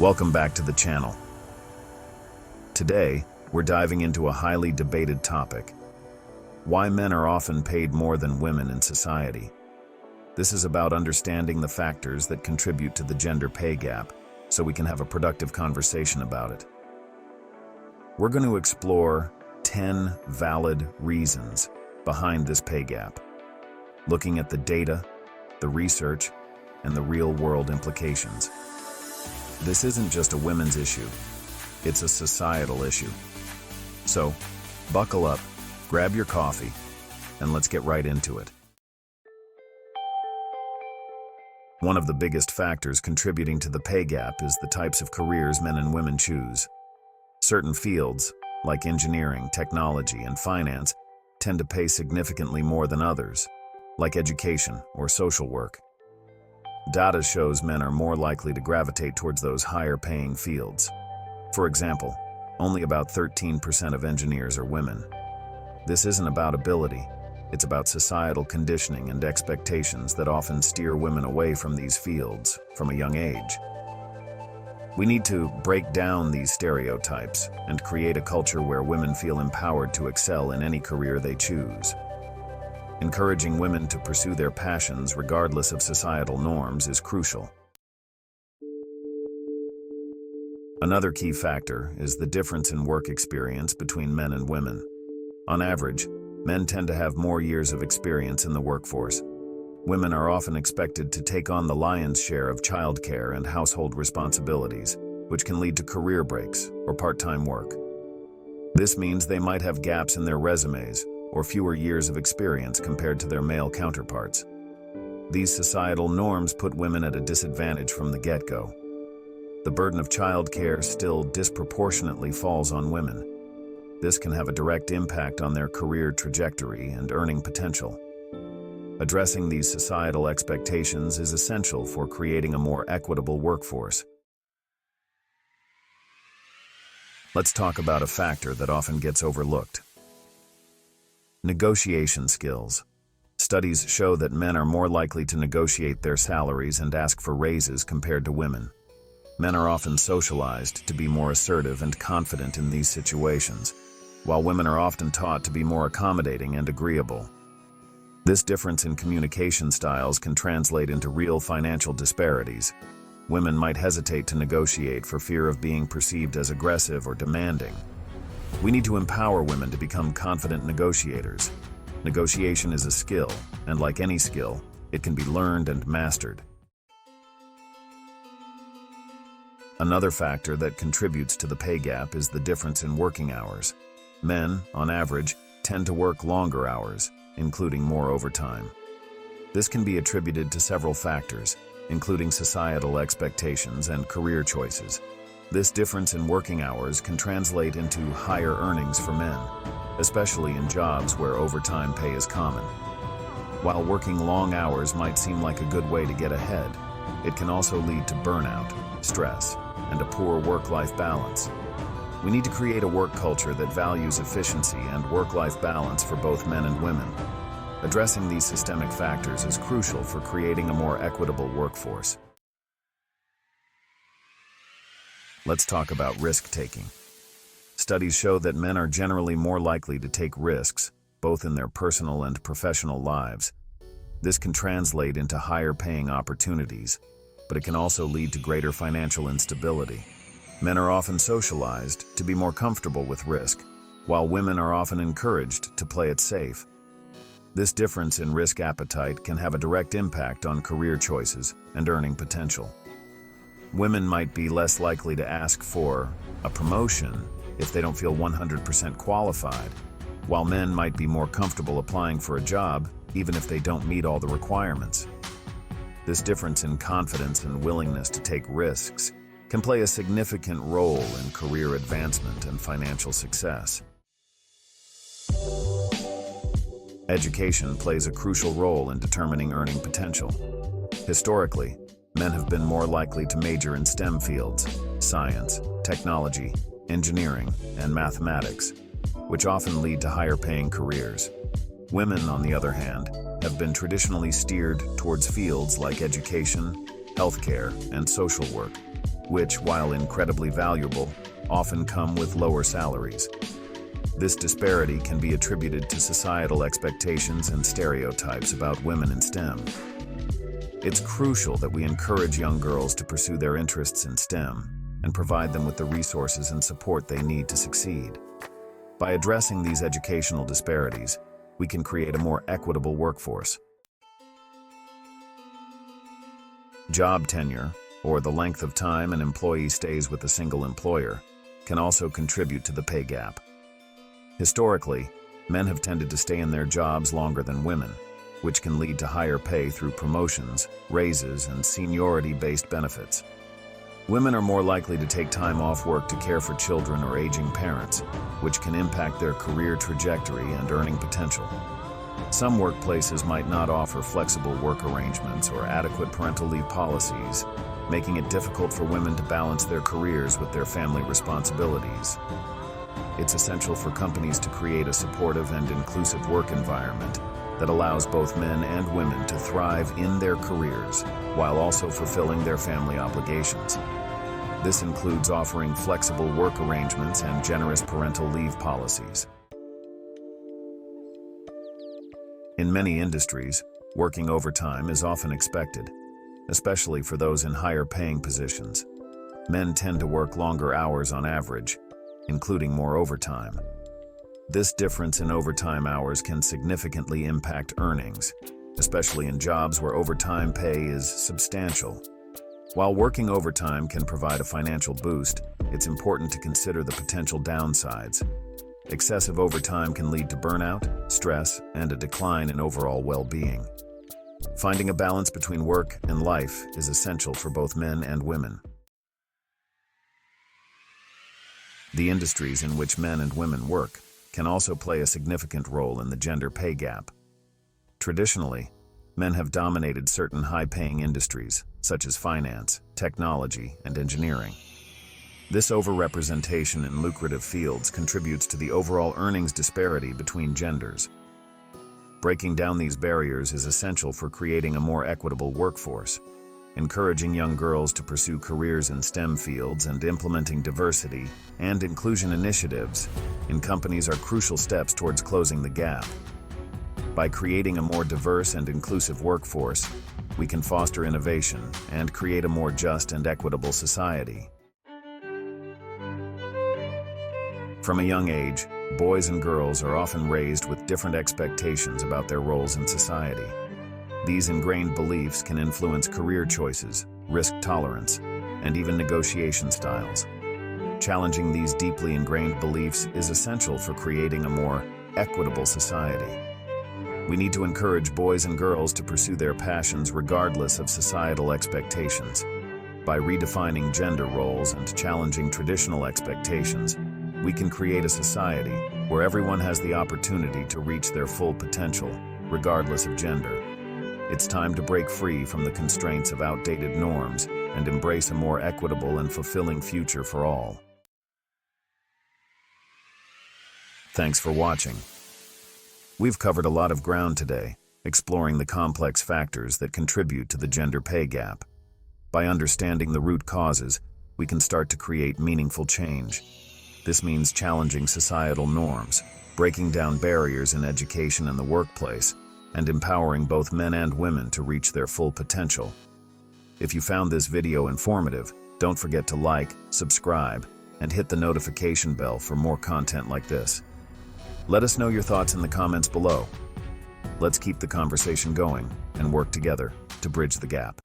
Welcome back to the channel. Today, we're diving into a highly debated topic: why men are often paid more than women in society. This is about understanding the factors that contribute to the gender pay gap, so we can have a productive conversation about it. We're going to explore 10 valid reasons behind this pay gap, looking at the data, the research, and the real-world implications. This isn't just a women's issue, it's a societal issue. So, buckle up, grab your coffee, and let's get right into it. One of the biggest factors contributing to the pay gap is the types of careers men and women choose. Certain fields, like engineering, technology, and finance, tend to pay significantly more than others, like education or social work. Data shows men are more likely to gravitate towards those higher-paying fields. For example, only about 13% of engineers are women. This isn't about ability, it's about societal conditioning and expectations that often steer women away from these fields from a young age. We need to break down these stereotypes and create a culture where women feel empowered to excel in any career they choose. Encouraging women to pursue their passions regardless of societal norms is crucial. Another key factor is the difference in work experience between men and women. On average, men tend to have more years of experience in the workforce. Women are often expected to take on the lion's share of childcare and household responsibilities, which can lead to career breaks or part-time work. This means they might have gaps in their resumes or fewer years of experience compared to their male counterparts. These societal norms put women at a disadvantage from the get-go. The burden of childcare still disproportionately falls on women. This can have a direct impact on their career trajectory and earning potential. Addressing these societal expectations is essential for creating a more equitable workforce. Let's talk about a factor that often gets overlooked: negotiation skills. Studies show that men are more likely to negotiate their salaries and ask for raises compared to women. Men are often socialized to be more assertive and confident in these situations, while women are often taught to be more accommodating and agreeable. This difference in communication styles can translate into real financial disparities. Women might hesitate to negotiate for fear of being perceived as aggressive or demanding. We need to empower women to become confident negotiators. Negotiation is a skill, and like any skill, it can be learned and mastered. Another factor that contributes to the pay gap is the difference in working hours. Men, on average, tend to work longer hours, including more overtime. This can be attributed to several factors, including societal expectations and career choices. This difference in working hours can translate into higher earnings for men, especially in jobs where overtime pay is common. While working long hours might seem like a good way to get ahead, it can also lead to burnout, stress, and a poor work-life balance. We need to create a work culture that values efficiency and work-life balance for both men and women. Addressing these systemic factors is crucial for creating a more equitable workforce. Let's talk about risk-taking. Studies show that men are generally more likely to take risks, both in their personal and professional lives. This can translate into higher-paying opportunities, but it can also lead to greater financial instability. Men are often socialized to be more comfortable with risk, while women are often encouraged to play it safe. This difference in risk appetite can have a direct impact on career choices and earning potential. Women might be less likely to ask for a promotion if they don't feel 100% qualified, while men might be more comfortable applying for a job even if they don't meet all the requirements. This difference in confidence and willingness to take risks can play a significant role in career advancement and financial success. Education plays a crucial role in determining earning potential. Historically, men have been more likely to major in STEM fields: science, technology, engineering, and mathematics, which often lead to higher-paying careers. Women, on the other hand, have been traditionally steered towards fields like education, healthcare, and social work. which, while incredibly valuable, often come with lower salaries. This disparity can be attributed to societal expectations and stereotypes about women in STEM. It's crucial that we encourage young girls to pursue their interests in STEM and provide them with the resources and support they need to succeed. By addressing these educational disparities, we can create a more equitable workforce. Job tenure, or the length of time an employee stays with a single employer, can also contribute to the pay gap. Historically, men have tended to stay in their jobs longer than women, which can lead to higher pay through promotions, raises, and seniority-based benefits. Women are more likely to take time off work to care for children or aging parents, which can impact their career trajectory and earning potential. Some workplaces might not offer flexible work arrangements or adequate parental leave policies, making it difficult for women to balance their careers with their family responsibilities. It's essential for companies to create a supportive and inclusive work environment that allows both men and women to thrive in their careers while also fulfilling their family obligations. This includes offering flexible work arrangements and generous parental leave policies. In many industries, working overtime is often expected, especially for those in higher paying positions. Men tend to work longer hours on average, including more overtime. This difference in overtime hours can significantly impact earnings, especially in jobs where overtime pay is substantial. While working overtime can provide a financial boost, it's important to consider the potential downsides. Excessive overtime can lead to burnout, stress, and a decline in overall well-being. Finding a balance between work and life is essential for both men and women. The industries in which men and women work can also play a significant role in the gender pay gap. Traditionally, men have dominated certain high-paying industries, such as finance, technology, and engineering. This overrepresentation in lucrative fields contributes to the overall earnings disparity between genders. Breaking down these barriers is essential for creating a more equitable workforce. Encouraging young girls to pursue careers in STEM fields and implementing diversity and inclusion initiatives in companies are crucial steps towards closing the gap. By creating a more diverse and inclusive workforce, we can foster innovation and create a more just and equitable society. From a young age, boys and girls are often raised with different expectations about their roles in society. These ingrained beliefs can influence career choices, risk tolerance, and even negotiation styles. Challenging these deeply ingrained beliefs is essential for creating a more equitable society. We need to encourage boys and girls to pursue their passions regardless of societal expectations. By redefining gender roles and challenging traditional expectations, we can create a society where everyone has the opportunity to reach their full potential, regardless of gender. It's time to break free from the constraints of outdated norms and embrace a more equitable and fulfilling future for all. Thanks for watching. We've covered a lot of ground today, exploring the complex factors that contribute to the gender pay gap. By understanding the root causes, we can start to create meaningful change. This means challenging societal norms, breaking down barriers in education and the workplace, and empowering both men and women to reach their full potential. If you found this video informative, don't forget to like, subscribe, and hit the notification bell for more content like this. Let us know your thoughts in the comments below. Let's keep the conversation going and work together to bridge the gap.